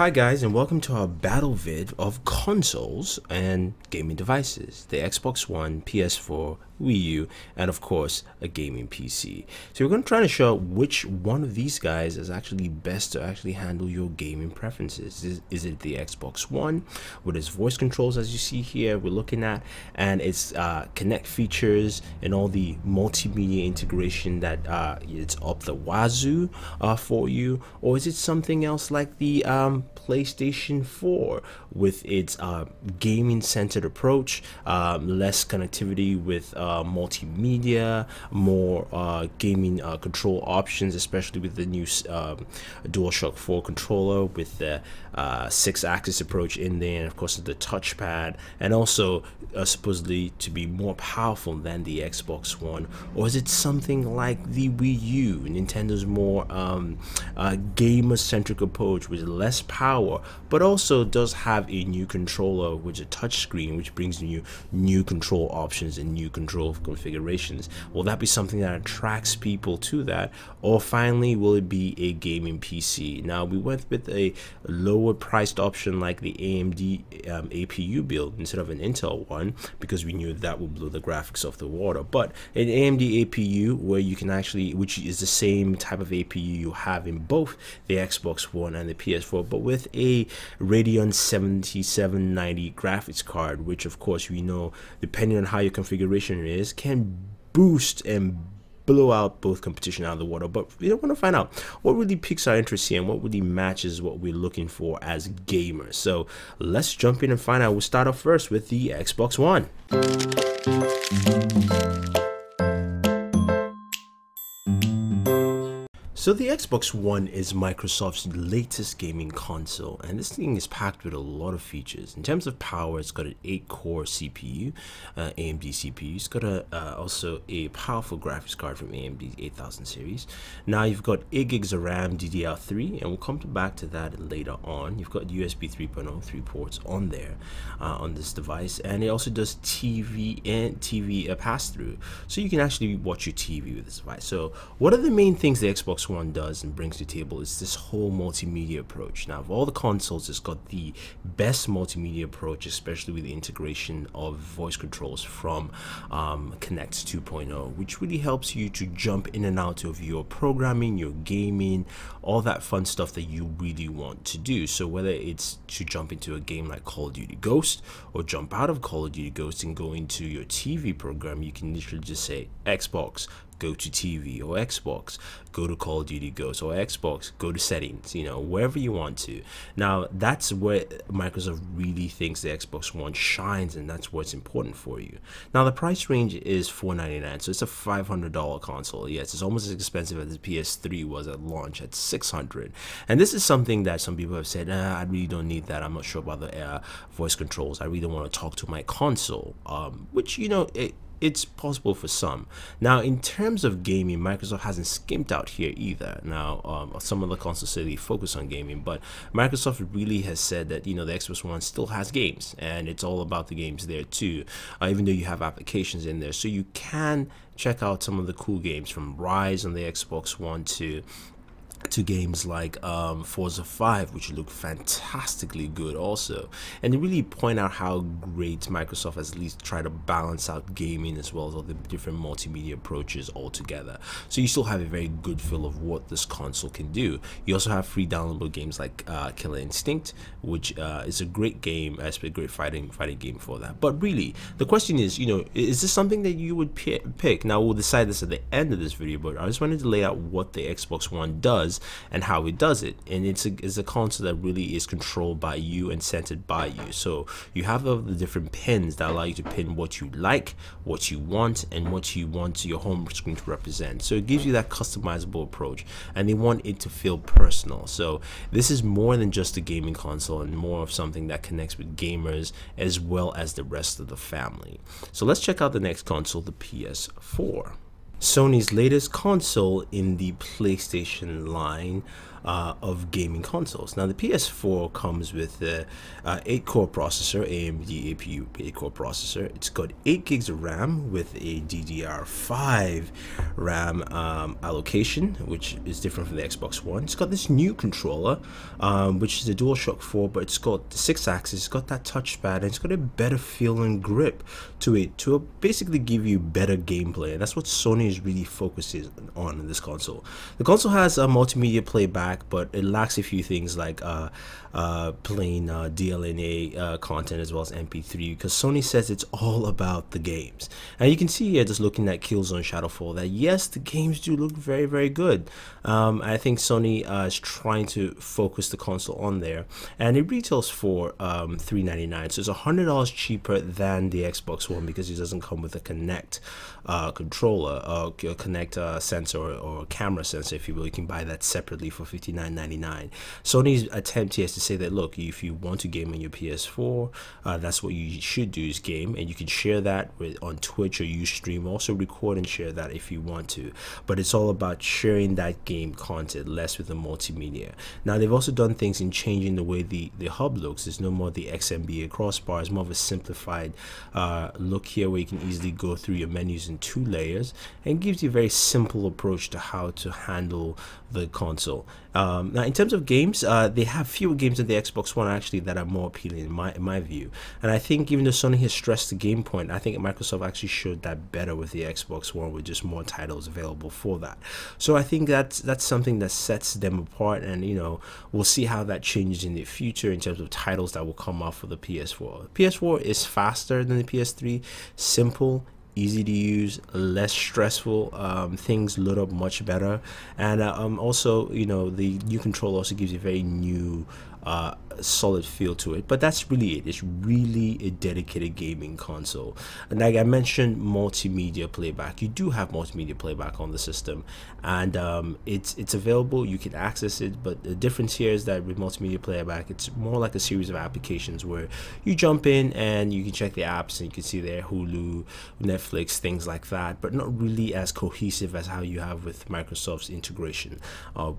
Hi guys, and welcome to our battle vid of consoles and gaming devices, the Xbox One, PS4, Wii U, and of course a gaming PC. So we're going to try to show which one of these guys is actually best to actually handle your gaming preferences. Is it the Xbox One with its voice controls, as you see here we're looking at, and its Connect features and all the multimedia integration that it's up the wazoo for you, or is it something else like the PlayStation 4 with its gaming centered approach, less connectivity with multimedia, more gaming control options, especially with the new DualShock 4 controller with the 6-axis approach in there, and of course the touchpad, and also supposedly to be more powerful than the Xbox One? Or is it something like the Wii U, Nintendo's more gamer-centric approach with less power, but also does have a new controller with a touchscreen, which brings you new control options and new control configurations? Will that be something that attracts people to that? Or finally, will it be a gaming PC? Now, we went with a lower priced option like the AMD APU build instead of an Intel one, because we knew that would blow the graphics off the water. But an AMD APU, where you can actually, which is the same type of APU you have in both the Xbox One and the PS4, but with a Radeon 7790 graphics card, which of course we know, depending on how your configuration is, can boost and blow out both competition out of the water. But we don't want to find out what really piques our interest here and what really matches what we're looking for as gamers. So let's jump in and find out. We'll start off first with the Xbox One. So the Xbox One is Microsoft's latest gaming console, and this thing is packed with a lot of features. In terms of power, it's got an 8-core CPU, AMD CPU. It's got also a powerful graphics card from AMD 8000 series. Now you've got 8 gigs of RAM, DDR3, and we'll come back to that later on. You've got USB 3.0, 3 ports on there on this device, and it also does TV and TV pass-through, so you can actually watch your TV with this device. So what are the main things the Xbox One does and brings to the table is this whole multimedia approach. Now, of all the consoles, it's got the best multimedia approach, especially with the integration of voice controls from Connect 2.0, which really helps you to jump in and out of your programming, your gaming, all that fun stuff that you really want to do. So whether it's to jump into a game like Call of Duty Ghost, or jump out of Call of Duty Ghost and go into your TV program, you can literally just say Xbox, go to TV, or Xbox, go to Call of Duty Ghost, or Xbox, go to settings, you know, wherever you want to. Now, that's where Microsoft really thinks the Xbox One shines, and that's what's important for you. Now, the price range is $499, so it's a $500 console. Yes, it's almost as expensive as the PS3 was at launch at $600. And this is something that some people have said, I really don't need that. I'm not sure about the voice controls. I really don't want to talk to my console, which, you know, it's possible for some. Now, in terms of gaming, Microsoft hasn't skimped out here either. Now, some of the consoles say they focus on gaming, but Microsoft really has said that, you know, the Xbox One still has games, and it's all about the games there too, even though you have applications in there. So you can check out some of the cool games, from Rise on the Xbox One to games like Forza 5, which look fantastically good also, and they really point out how great Microsoft has at least tried to balance out gaming as well as all the different multimedia approaches all together. So you still have a very good feel of what this console can do. You also have free downloadable games like Killer Instinct, which is a great game, a great fighting game for that. But really, the question is, you know, is this something that you would pick? Now, we'll decide this at the end of this video, but I just wanted to lay out what the Xbox One does and how it does it. And it's a console that really is controlled by you and centered by you. So you have the different pins that allow you to pin what you like, what you want, and what you want your home screen to represent. So it gives you that customizable approach, and they want it to feel personal. So this is more than just a gaming console, and more of something that connects with gamers as well as the rest of the family. So let's check out the next console, the PS4. Sony's latest console in the PlayStation line. of gaming consoles. Now the PS4 comes with the 8-core processor, AMD APU 8-core processor. It's got 8 gigs of RAM with a DDR5 RAM allocation, which is different from the Xbox One. It's got this new controller, which is a DualShock 4, but it's got the 6-axis, it's got that touchpad, and it's got a better feel and grip to it to basically give you better gameplay, and that's what Sony is really focusing on in this console. The console has a multimedia playback, but it lacks a few things like plain DLNA content as well as MP3, because Sony says it's all about the games. And you can see here, just looking at Killzone Shadowfall, that yes, the games do look very, very good. I think Sony is trying to focus the console on there, and it retails for $399, so it's $100 cheaper than the Xbox One because it doesn't come with a Kinect controller, Kinect sensor or camera sensor, if you will. You can buy that separately for $59.99. Sony's attempt here is to say that, look, if you want to game on your PS4, that's what you should do, is game, and you can share that on Twitch or Ustream. Also record and share that if you want to, but it's all about sharing that game content, less with the multimedia. Now they've also done things in changing the way the hub looks. There's no more the XMBA crossbar. It's more of a simplified look here, where you can easily go through your menus in 2 layers, and gives you a very simple approach to how to handle the console. Now in terms of games, they have fewer games than the Xbox One actually that are more appealing in my view, and I think even though Sony has stressed the game point, I think Microsoft actually showed that better with the Xbox One, with just more titles available for that. So I think that's something that sets them apart, and you know, we'll see how that changes in the future in terms of titles that will come out for the PS4. PS4 is faster than the PS3, simple, easy to use, less stressful, things load up much better, and also, you know, the new controller also gives you a very new solid feel to it. But that's really it. It's really a dedicated gaming console, and like I mentioned, multimedia playback. You do have multimedia playback on the system, and it's available, you can access it, but the difference here is that with multimedia playback, it's more like a series of applications where you jump in and you can check the apps, and you can see there Hulu, Netflix, things like that, but not really as cohesive as how you have with Microsoft's integration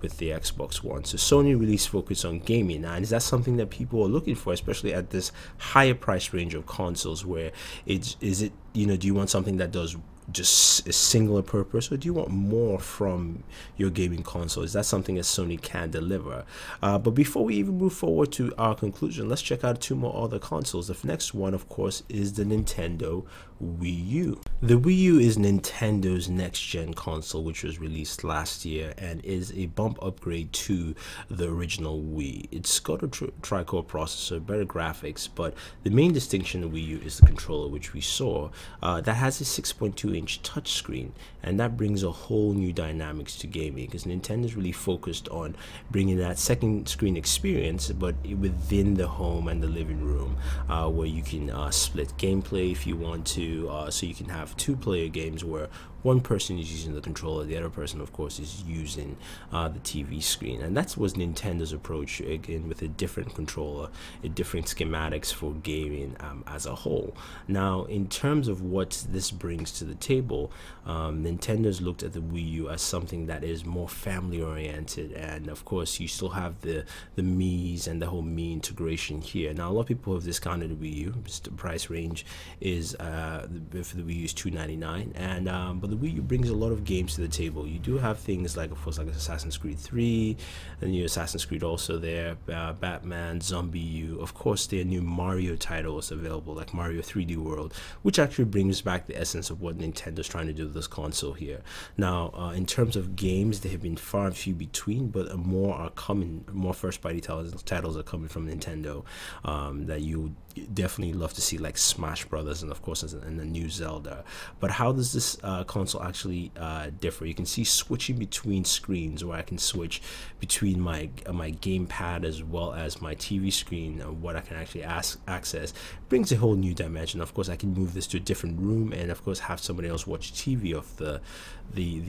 with the Xbox One. So Sony really is focused on gaming now, and is that something that people are looking for, especially at this higher price range of consoles, where is it, you know, do you want something that does just a singular purpose, or do you want more from your gaming console? Is that something that Sony can deliver? But before we even move forward to our conclusion, let's check out 2 more other consoles. The next one, of course, is the Nintendo Wii U. The Wii U is Nintendo's next-gen console, which was released last year and is a bump upgrade to the original Wii. It's got a tri-core processor, better graphics, but the main distinction of Wii U is the controller, which we saw, that has a 6.2-inch touchscreen, and that brings a whole new dynamics to gaming, because Nintendo's really focused on bringing that second screen experience, but within the home and the living room, where you can split gameplay if you want to, so you can have 2-player games where one person is using the controller, the other person of course is using the TV screen. And that was Nintendo's approach, again with a different controller, a different schematics for gaming as a whole. Now in terms of what this brings to the table, Nintendo's looked at the Wii U as something that is more family oriented, and of course you still have the Mii's and the whole Mii integration here. Now a lot of people have discounted the Wii U. The price range is for the Wii U is $299, and but the Wii U brings a lot of games to the table. You do have things like, of course, like Assassin's Creed 3, the new Assassin's Creed also there, Batman, Zombie U. Of course, there are new Mario titles available, like Mario 3D World, which actually brings back the essence of what Nintendo's trying to do with this console here. Now, in terms of games, they have been far and few between, but more are coming. More first-party titles are coming from Nintendo that you definitely love to see, like Smash Brothers, and of course and the new Zelda. But how does this console actually differ? You can see switching between screens, where I can switch between my gamepad as well as my TV screen, what I can actually access, brings a whole new dimension. Of course, I can move this to a different room and of course have somebody else watch TV off the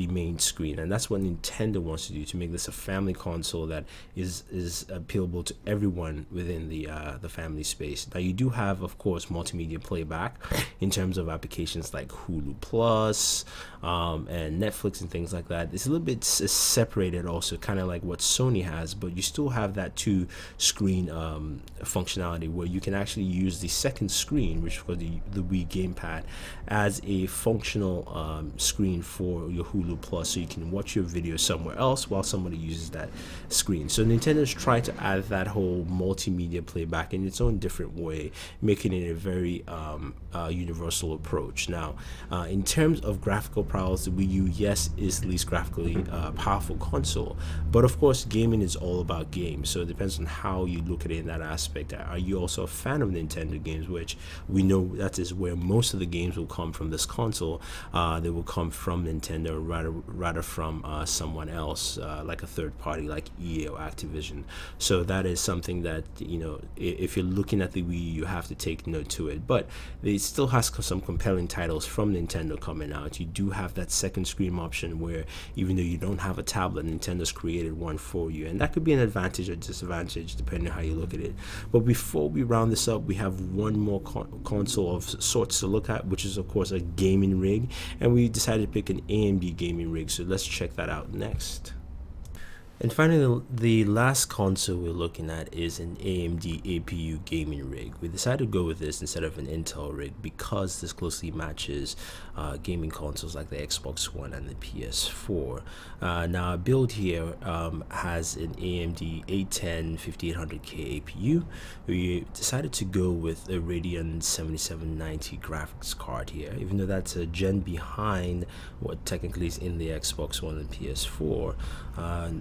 main screen, and that's what Nintendo wants to do, to make this a family console that is appealable to everyone within the family space. Now you do have, of course, multimedia playback in terms of applications like Hulu Plus, and Netflix and things like that. It's a little bit separated also, kind of like what Sony has, but you still have that two screen functionality where you can actually use the second screen, which for the Wii gamepad, as a functional screen for your Hulu Plus, so you can watch your video somewhere else while somebody uses that screen. So Nintendo's trying to add that whole multimedia playback in its own different way, making it a very universal approach. Now, in terms of graphical prowess, the Wii U, yes, is the least graphically powerful console, but of course gaming is all about games, so it depends on how you look at it in that aspect. Are you also a fan of Nintendo games, which we know that is where most of the games will come from this console? They will come from Nintendo rather from someone else, like a third party like EA or Activision. So that is something that, you know, if you're looking at the Wii U, you have to take note to it. But it still has some compelling titles from Nintendo coming out. You do have that second screen option where even though you don't have a tablet, Nintendo's created one for you, and that could be an advantage or disadvantage depending on how you look at it. But before we round this up, we have one more console of sorts to look at, which is of course a gaming rig, and we decided to pick an AMD gaming rig, so let's check that out next. And finally, the last console we're looking at is an AMD APU gaming rig. We decided to go with this instead of an Intel rig because this closely matches gaming consoles like the Xbox One and the PS4. Now, our build here has an AMD 810 5800K APU. We decided to go with a Radeon 7790 graphics card here, even though that's a gen behind what technically is in the Xbox One and PS4.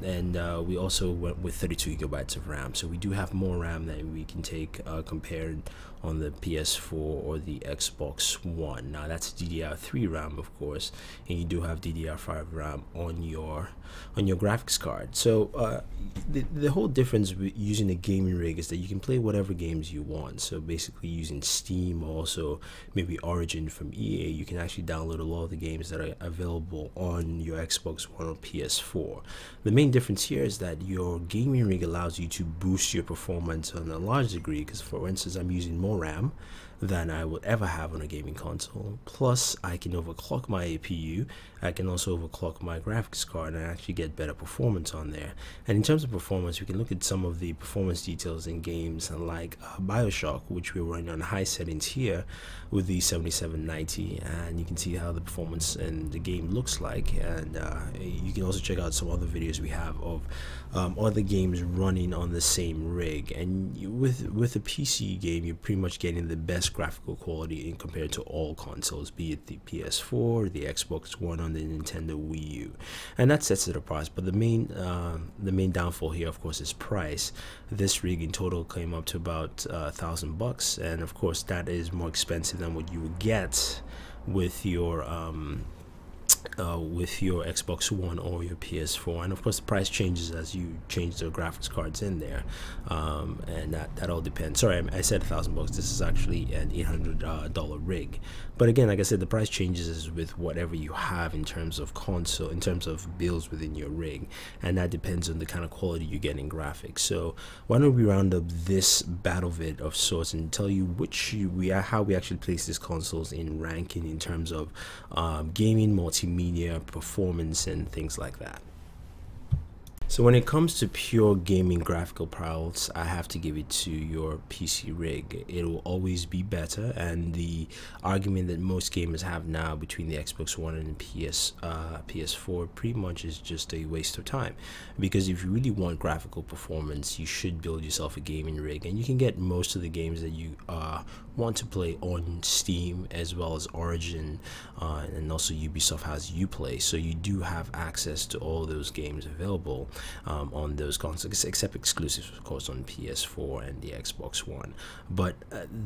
And we also went with 32 gigabytes of RAM, so we do have more RAM than we can take compared on the PS4 or the Xbox One. Now that's DDR3 RAM, of course, and you do have DDR5 RAM on your graphics card. So the whole difference with using a gaming rig is that you can play whatever games you want. So basically using Steam, also maybe Origin from EA, you can actually download a lot of the games that are available on your Xbox One or PS4. The main difference here is that your gaming rig allows you to boost your performance on a large degree, because for instance, I'm using more RAM than I would ever have on a gaming console. Plus, I can overclock my APU. I can also overclock my graphics card and actually get better performance on there. And in terms of performance, we can look at some of the performance details in games like BioShock, which we're running on high settings here with the 7790, and you can see how the performance in the game looks like. And you can also check out some other videos we have of other games running on the same rig. And with a PC game, you're pretty much getting the best graphical quality in compared to all consoles, be it the PS4, the Xbox One, on the Nintendo Wii U, and that sets it apart. But the main downfall here, of course, is price. This rig in total came up to about $1,000, and of course that is more expensive than what you would get with your Xbox One or your PS4, and of course the price changes as you change the graphics cards in there, and that all depends. Sorry, I said $1,000. This is actually an $800 rig, but again, like I said, the price changes with whatever you have in terms of console, in terms of builds within your rig, and that depends on the kind of quality you get in graphics. So why don't we round up this battle vid of sorts and tell you how we actually place these consoles in ranking in terms of gaming, multimedia, performance, and things like that. So when it comes to pure gaming graphical prowess, I have to give it to your PC rig. It will always be better, and the argument that most gamers have now between the Xbox One and the PS4 pretty much is just a waste of time, because if you really want graphical performance, you should build yourself a gaming rig, and you can get most of the games that you want to play on Steam, as well as Origin, and also Ubisoft has Uplay, so you do have access to all those games available on those consoles, except exclusives, of course, on PS4 and the Xbox One. But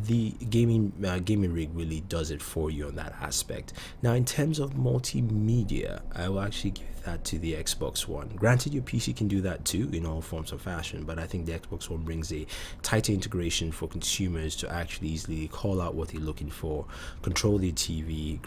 the gaming rig really does it for you on that aspect. Now, in terms of multimedia, I will actually give that to the Xbox One. Granted, your PC can do that too in all forms of fashion, but I think the Xbox One brings a tighter integration for consumers to actually easily call out what they're looking for, control their TV.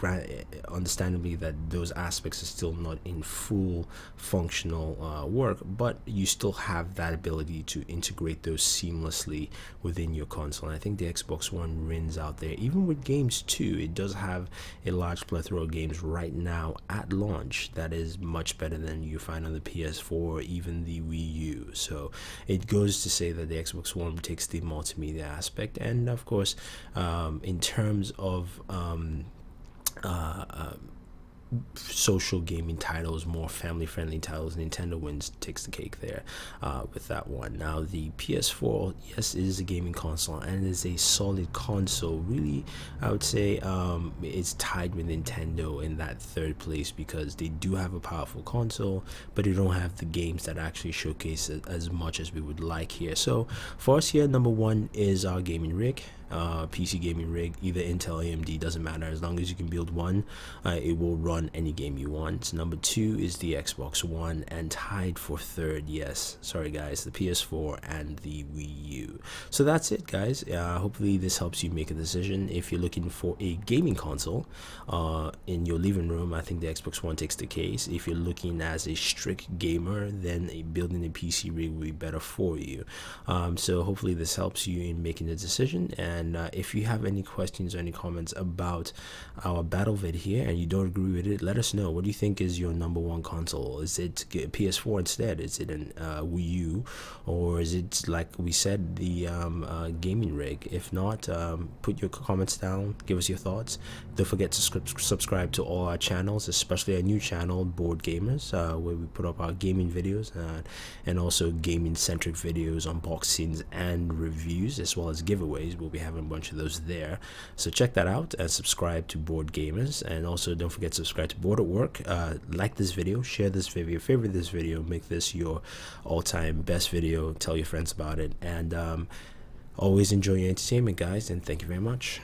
Understandably that those aspects are still not in full functional work, work, but you still have that ability to integrate those seamlessly within your console. And I think the Xbox One wins out there. Even with games too, it does have a large plethora of games right now at launch that is much better than you find on the PS4 or even the Wii U. So it goes to say that the Xbox One takes the multimedia aspect, and of course in terms of social gaming titles, more family friendly titles, Nintendo takes the cake there with that one. Now the PS4, yes, it is a gaming console and it is a solid console. Really, I would say it's tied with Nintendo in that third place, because they do have a powerful console, but they don't have the games that actually showcase it as much as we would like here. So for us here, number one is our gaming rig. PC gaming rig, either Intel, AMD, doesn't matter. As long as you can build one, it will run any game you want. Number two is the Xbox One, and tied for third, yes, sorry guys, the PS4 and the Wii U. So that's it, guys. Hopefully this helps you make a decision. If you're looking for a gaming console in your living room, I think the Xbox One takes the case. If you're looking as a strict gamer, then building a PC rig will be better for you. So hopefully this helps you in making a decision. And if you have any questions or any comments about our battle vid here and you don't agree with it, let us know. What do you think is your number one console? Is it PS4 instead? Is it an Wii U? Or is it, like we said, the gaming rig? If not, put your comments down, give us your thoughts. Don't forget to subscribe to all our channels, especially our new channel, Bored Gamers, where we put up our gaming videos and also gaming centric videos, unboxings and reviews, as well as giveaways. We'll be having a bunch of those there, so check that out and subscribe to Bored Gamers. And also don't forget to subscribe to Bored at Work. Like this video, share this video, favorite this video, make this your all-time best video, tell your friends about it, and always enjoy your entertainment, guys, and thank you very much.